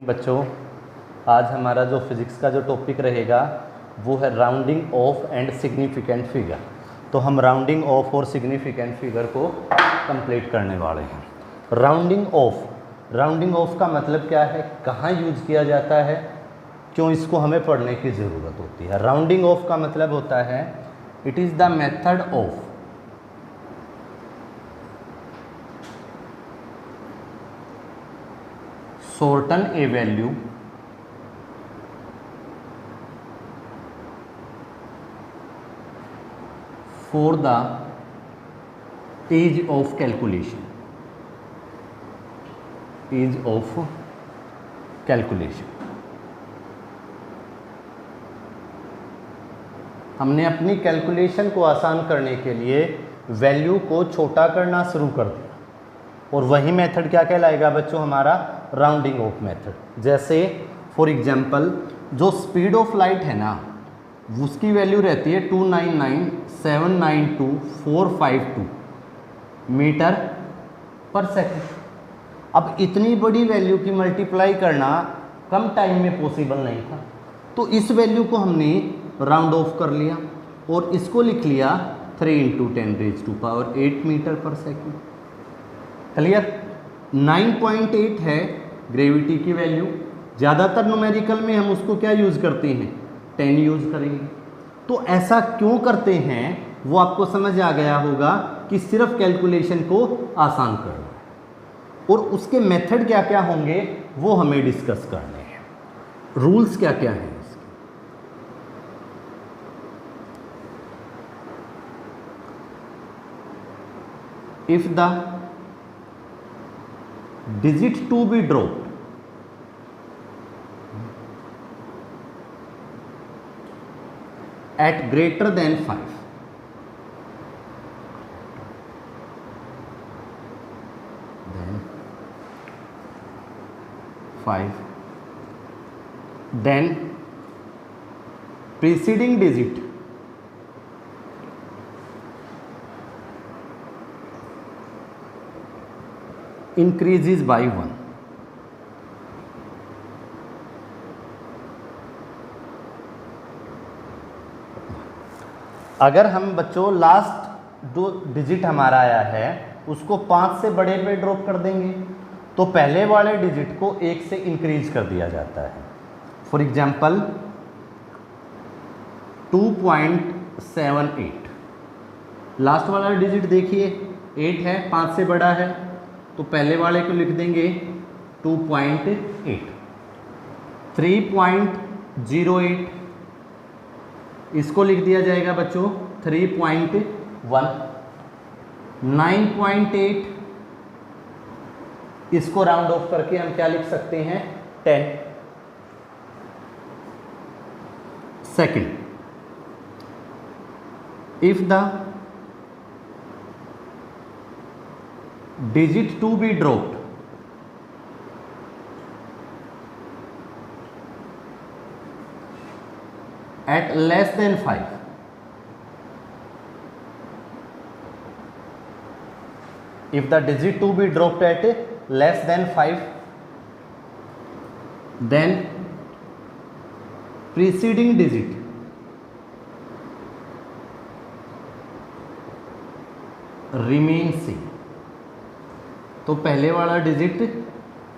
बच्चों, आज हमारा जो फिज़िक्स का जो टॉपिक रहेगा वो है rounding off and significant figure. तो हम राउंडिंग ऑफ और सिग्निफिकेंट फिगर को कंप्लीट करने वाले हैं। राउंडिंग ऑफ का मतलब क्या है, कहाँ यूज़ किया जाता है, क्यों इसको हमें पढ़ने की ज़रूरत होती है। राउंडिंग ऑफ का मतलब होता है it is the method of shorten a value for the ease of calculation. हमने अपनी कैलकुलेशन को आसान करने के लिए वैल्यू को छोटा करना शुरू कर दिया, और वही मेथड क्या कहलाएगा बच्चों, हमारा राउंडिंग ऑफ मेथड। जैसे फॉर एग्जांपल जो स्पीड ऑफ लाइट है ना, उसकी वैल्यू रहती है 299,792,452 मीटर पर सेकंड। अब इतनी बड़ी वैल्यू की मल्टीप्लाई करना कम टाइम में पॉसिबल नहीं था, तो इस वैल्यू को हमने राउंड ऑफ कर लिया और इसको लिख लिया 3 × 10⁸ मीटर पर सेकंड। क्लियर। 9.8 है ग्रेविटी की वैल्यू। ज़्यादातर न्यूमेरिकल में हम उसको क्या यूज़ करते हैं, 10 यूज़ करेंगे। तो ऐसा क्यों करते हैं वो आपको समझ आ गया होगा कि सिर्फ कैलकुलेशन को आसान करना है, और उसके मेथड क्या क्या होंगे वो हमें डिस्कस करने हैं। रूल्स क्या क्या हैं इसके। If the digit to be dropped at greater than 5, then preceding digit increases by 1। अगर हम बच्चों लास्ट जो डिजिट हमारा आया है उसको 5 से बड़े पे ड्रॉप कर देंगे तो पहले वाले डिजिट को 1 से इंक्रीज कर दिया जाता है। फॉर एग्जांपल 2.78, लास्ट वाला डिजिट देखिए 8 है, 5 से बड़ा है, तो पहले वाले को लिख देंगे 2.8। 3.08 इसको लिख दिया जाएगा बच्चों 3.1। 9.8 इसको राउंड ऑफ करके हम क्या लिख सकते हैं, 10। Second, if the digit to be dropped at less than 5, if the digit to be dropped at less than 5, then preceding digit remains same। तो पहले वाला डिजिट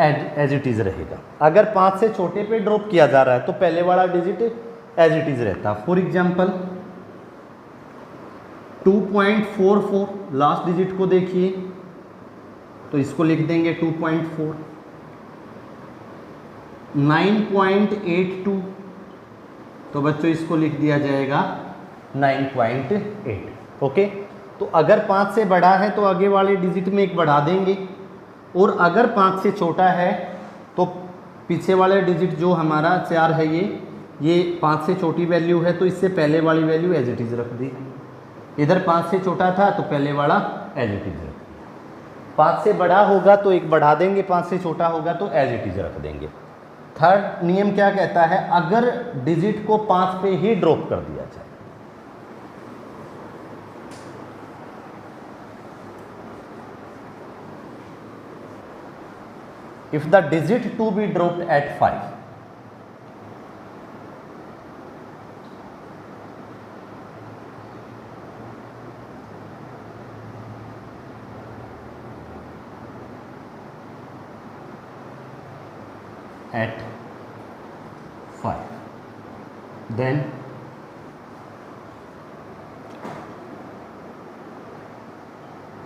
एज इट इज़ रहेगा। अगर 5 से छोटे पे ड्रॉप किया जा रहा है तो पहले वाला डिजिट एज इट इज़ रहता। फॉर एग्जांपल 2.44 लास्ट डिजिट को देखिए तो इसको लिख देंगे 2.4। 9.82 तो बच्चों इसको लिख दिया जाएगा 9.8। ओके। तो अगर 5 से बड़ा है तो आगे वाले डिजिट में 1 बढ़ा देंगे, और अगर 5 से छोटा है तो पीछे वाले डिजिट जो हमारा 4 है ये 5 से छोटी वैल्यू है तो इससे पहले वाली वैल्यू एज इट इज़ रख दी। इधर 5 से छोटा था तो पहले वाला एज इट इज़ रख दिया। 5 से बड़ा होगा तो 1 बढ़ा देंगे, 5 से छोटा होगा तो एज इट इज़ रख देंगे। थर्ड नियम क्या कहता है, अगर डिजिट को 5 पे ही ड्रॉप कर दिया जाए if the digit 2 be dropped at 5, at 5, then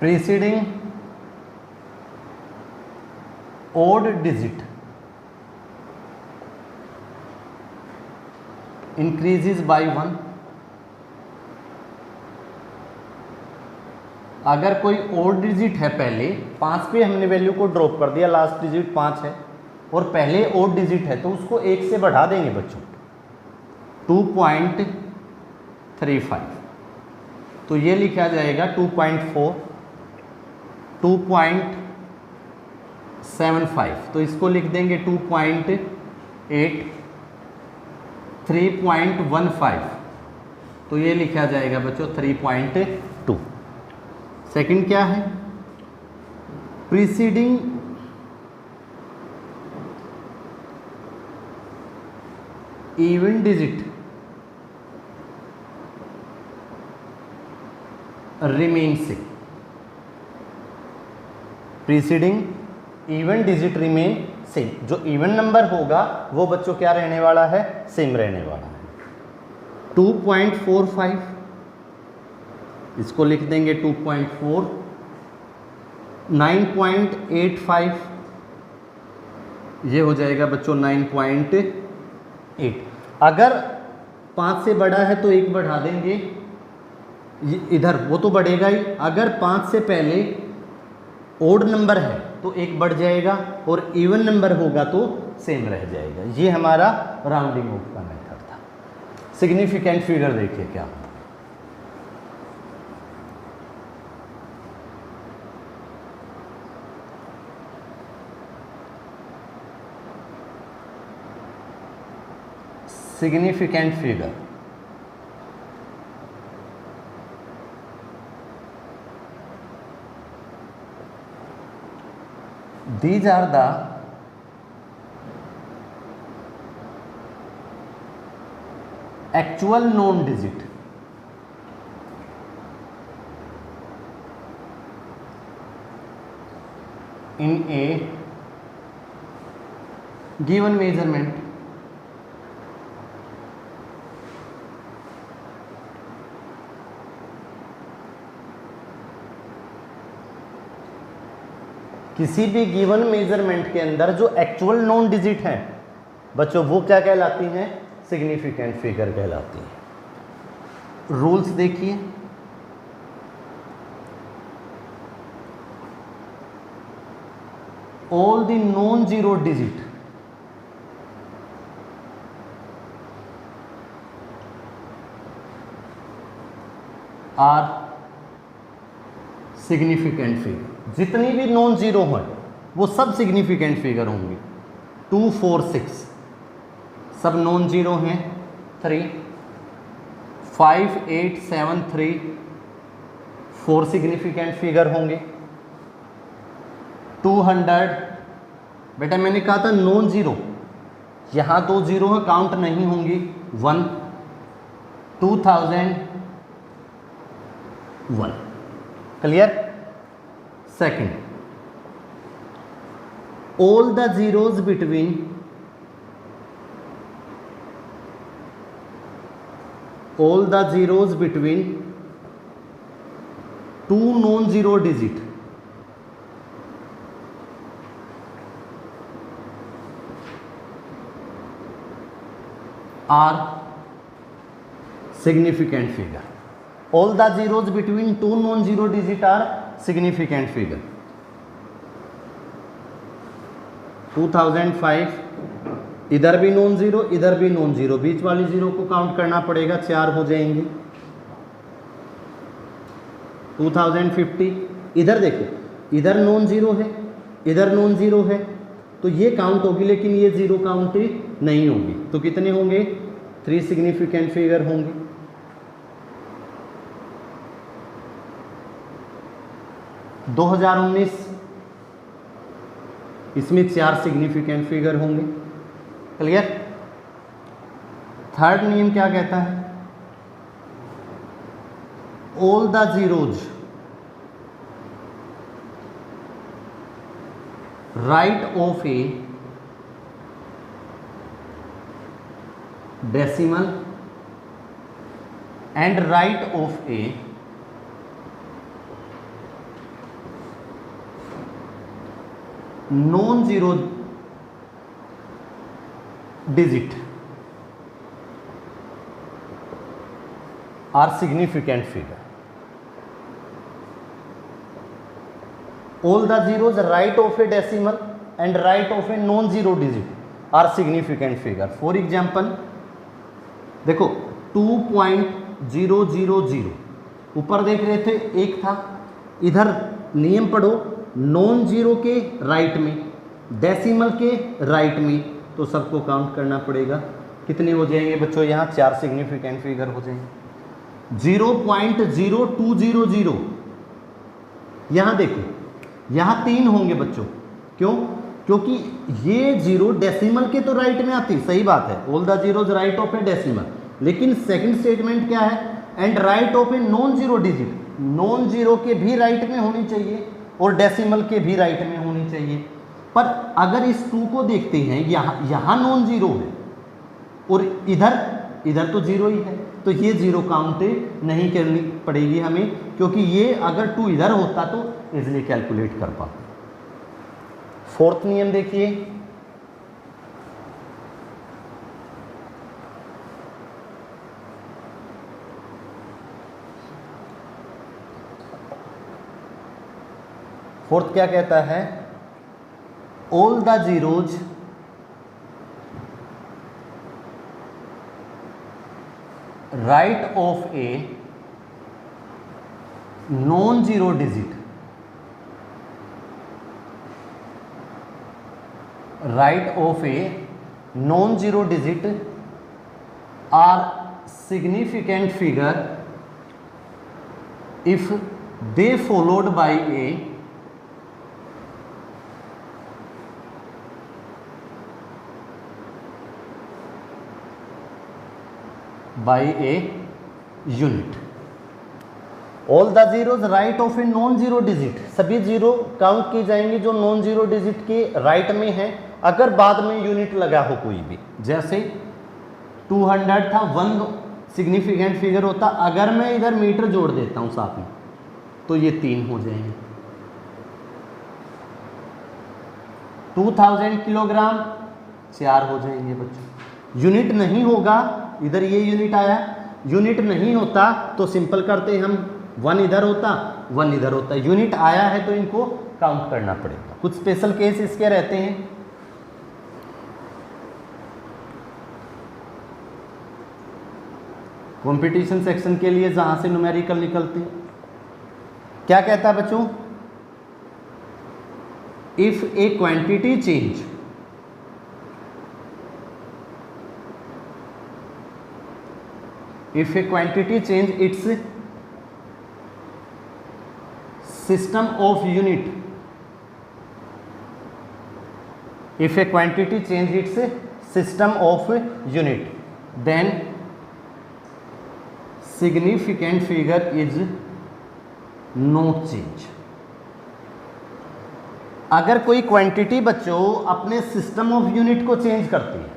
preceding odd digit increases by 1। अगर कोई ओड डिजिट है, पहले 5 पे हमने वैल्यू को ड्रॉप कर दिया, लास्ट डिजिट 5 है और पहले ओड डिजिट है, तो उसको 1 से बढ़ा देंगे बच्चों, 2.35, तो ये लिखा जाएगा 2.4, 2.75, तो इसको लिख देंगे 2.8, 3.15, तो ये लिखा जाएगा बच्चों 3.2। सेकंड क्या है, preceding even digit remain same, preceding even digit remain same, जो इवन नंबर होगा वो बच्चों क्या रहने वाला है, सेम रहने वाला है। 2.45, इसको लिख देंगे 2.4, 9.85, ये हो जाएगा बच्चों 9.8। अगर 5 से बड़ा है तो 1 बढ़ा देंगे, इधर वो तो बढ़ेगा ही, अगर 5 से पहले ओड नंबर है तो 1 बढ़ जाएगा और इवन नंबर होगा तो सेम रह जाएगा। ये हमारा राउंडिंग ऑफ का मेथड था। सिग्निफिकेंट फिगर देखिए क्या, significant figure, these are the actual known digit in a given measurement किसी भी गिवन मेजरमेंट के अंदर जो एक्चुअल नॉन डिजिट हैं बच्चों वो क्या कहलाती हैं, सिग्निफिकेंट फिगर कहलाती हैं। रूल्स देखिए, all the non zero digit are significant figure, जितनी भी नॉन जीरो हैं वो सब सिग्निफिकेंट फिगर होंगे। 2, 4, 6 सब नॉन जीरो हैं। 3, 5, 8, 7, 3 4 सिग्निफिकेंट फिगर होंगे। 200 बेटा मैंने कहा था नॉन जीरो, यहाँ 2 जीरो है काउंट नहीं होंगी। 1, 2001 clear. Second, all the zeros between two non-zero digit are significant figure. All the zeros between two non-zero digit are significant figure. 2005 इधर भी नॉन जीरो इधर भी नॉन जीरो, बीच वाली जीरो को काउंट करना पड़ेगा, 4 हो जाएंगे। 2050 इधर देखो, इधर नॉन जीरो है इधर नॉन जीरो है तो ये काउंट होगी, लेकिन ये जीरो काउंट नहीं होगी। तो कितने होंगे, 3 सिग्निफिकेंट फिगर होंगे। 2019 इसमें 4 सिग्निफिकेंट फिगर होंगे। क्लियर। थर्ड नियम क्या कहता है? All the zeros right of a decimal and right of a non zero digit are significant figure. All the zeros right of a decimal and right of a non zero digit are significant figure. For example देखो 2.000 ऊपर देख रहे थे एक था, इधर नियम पढ़ो नॉन जीरो के राइट में डेसिमल के राइट में, तो सबको काउंट करना पड़ेगा। कितने हो जाएंगे बच्चों? यहाँ 4 सिग्निफिकेंट फिगर हो जाएंगे। 0.0200 यहाँ देखो, यहाँ 3 होंगे बच्चों। क्यों? क्योंकि ये जीरो डेसिमल के तो राइट में आती, सही बात है, all the zeros right of a decimal, लेकिन सेकंड स्टेटमेंट क्या है? And right of a non zero digit, non zero के भी राइट में होनी चाहिए और डेसिमल के भी राइट में होनी चाहिए। पर अगर इस 2 को देखते हैं, यहाँ नॉन जीरो है और इधर तो जीरो ही है, तो ये जीरो काउंट नहीं करनी पड़ेगी हमें, क्योंकि ये अगर 2 इधर होता तो इजीली कैलकुलेट कर पाते। फोर्थ नियम देखिए, फोर्थ क्या कहता है? All the zeros right of a non zero digit, right of a non zero digit are significant figure if they followed by a unit. All the zeros right of a non zero digit, सभी जीरो count की जाएंगी जो non zero digit के right में है, अगर बाद में यूनिट लगा हो कोई भी। जैसे 200 था, 1 सिग्निफिकेंट फिगर होता, अगर मैं इधर मीटर जोड़ देता हूं साथ में तो ये 3 हो जाएंगे। 2000 किलोग्राम 4 हो जाएंगे बच्चों। यूनिट नहीं होगा, इधर ये यूनिट आया, यूनिट नहीं होता तो सिंपल करते हम, 1 इधर होता 1 इधर होता, यूनिट आया है तो इनको काउंट करना पड़ेगा। कुछ स्पेशल केस इसके रहते हैं। कंपटीशन सेक्शन के लिए जहां से न्यूमेरिकल निकलते हैं, क्या कहता है बच्चों? If A quantity change if a quantity change its system of unit, if a quantity change its system of unit, then significant figure is not change। अगर कोई क्वांटिटी बच्चों अपने सिस्टम ऑफ यूनिट को चेंज करती है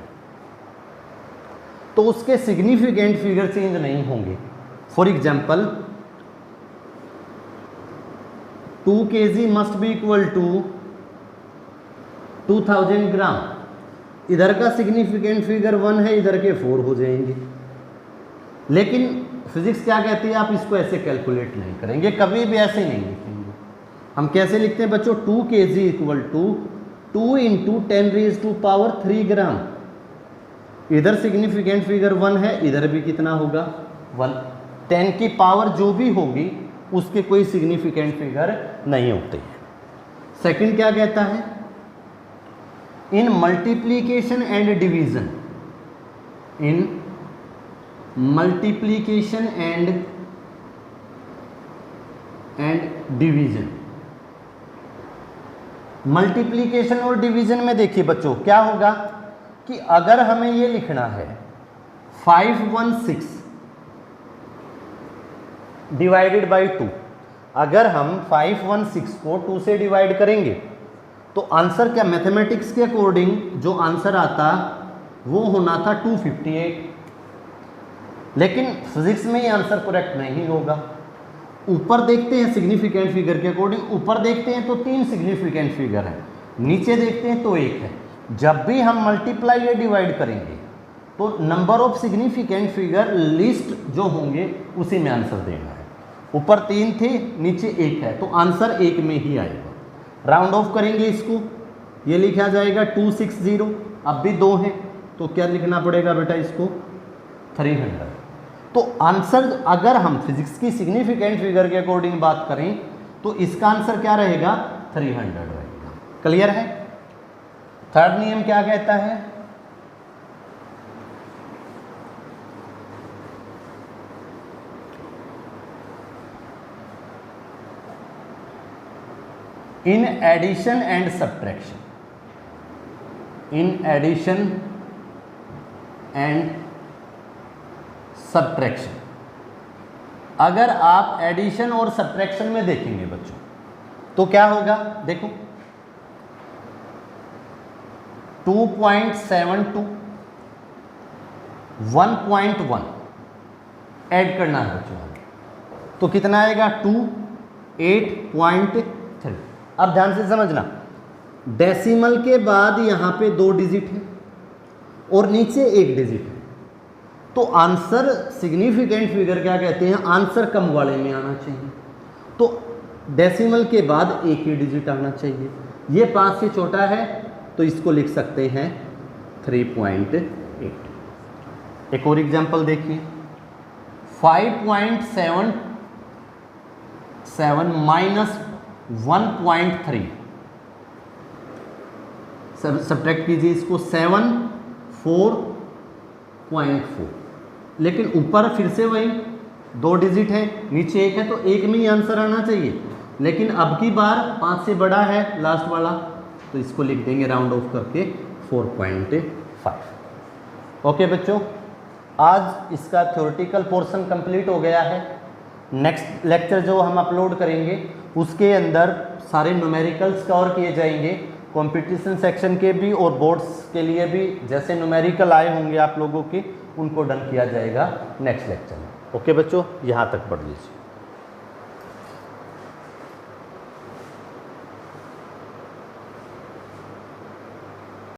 तो उसके significant figure change नहीं होंगे। For example 2 kg must be equal to 2000 gram, इधर का सिग्निफिकेंट फिगर 1 है, इधर के 4 हो जाएंगे। लेकिन फिजिक्स क्या कहती है? आप इसको ऐसे कैलकुलेट नहीं करेंगे, कभी भी ऐसे नहीं लिखेंगे। हम कैसे लिखते हैं बच्चों? 2 kg इक्वल टू 2 × 10⁻³ ग्राम, इधर सिग्निफिकेंट फिगर 1 है, इधर भी कितना होगा? 1। 10 की पावर जो भी होगी उसके कोई सिग्निफिकेंट फिगर नहीं होते हैं। सेकंड क्या कहता है? In multiplication and division, in multiplication and division multiplication और डिवीजन में देखिए बच्चों क्या होगा कि अगर हमें ये लिखना है 516 डिवाइडेड बाई 2, अगर हम 516 को 2 से डिवाइड करेंगे तो आंसर क्या, मैथमेटिक्स के अकॉर्डिंग जो आंसर आता वो होना था 258, लेकिन फिजिक्स में ये आंसर करेक्ट नहीं होगा। ऊपर देखते हैं सिग्निफिकेंट फिगर के अकॉर्डिंग, ऊपर देखते हैं तो 3 सिग्निफिकेंट फिगर है, नीचे देखते हैं तो 1 है। जब भी हम मल्टीप्लाई या डिवाइड करेंगे तो number of significant figure list जो होंगे उसी में आंसर देना है। ऊपर 3 थे, नीचे 1 है, तो आंसर 1 में ही आएगा। राउंड ऑफ करेंगे इसको, ये लिखा जाएगा 260, अब भी 2 है तो क्या लिखना पड़ेगा बेटा इसको 300। तो आंसर अगर हम फिजिक्स की सिग्निफिकेंट फिगर के अकॉर्डिंग बात करें तो इसका आंसर क्या रहेगा 300 रहेगा। क्लियर है। थर्ड नियम क्या कहता है, in addition and subtraction, in addition and subtraction, अगर आप एडिशन और सब्ट्रैक्शन में देखेंगे बच्चों तो क्या होगा, देखो 2.72 1.1 ऐड करना है बच्चों, तो कितना आएगा 2 8.3। अब ध्यान से समझना, डेसिमल के बाद यहाँ पे 2 डिजिट है और नीचे 1 डिजिट है, तो आंसर सिग्निफिकेंट फिगर क्या कहते हैं, आंसर कम वाले में आना चाहिए। तो डेसिमल के बाद 1 ही डिजिट आना चाहिए। ये 5 से छोटा है तो इसको लिख सकते हैं 3.8। एक और एग्जांपल देखिए, 5.77 माइनस 1.3, सब्ट्रैक्ट कीजिए इसको, 7 4.4, लेकिन ऊपर फिर से वही 2 डिजिट है, नीचे 1 है, तो 1 में ही आंसर आना चाहिए। लेकिन अब की बार 5 से बड़ा है लास्ट वाला, तो इसको लिख देंगे राउंड ऑफ करके 4.5। ओके बच्चों, आज इसका थ्योरेटिकल पोर्शन कंप्लीट हो गया है। नेक्स्ट लेक्चर जो हम अपलोड करेंगे उसके अंदर सारे न्यूमेरिकल्स कवर किए जाएंगे, कंपटीशन सेक्शन के भी और बोर्ड्स के लिए भी जैसे न्यूमेरिकल आए होंगे आप लोगों के, उनको डन किया जाएगा नेक्स्ट लेक्चर में। ओके बच्चों, यहाँ तक पढ़ लीजिए।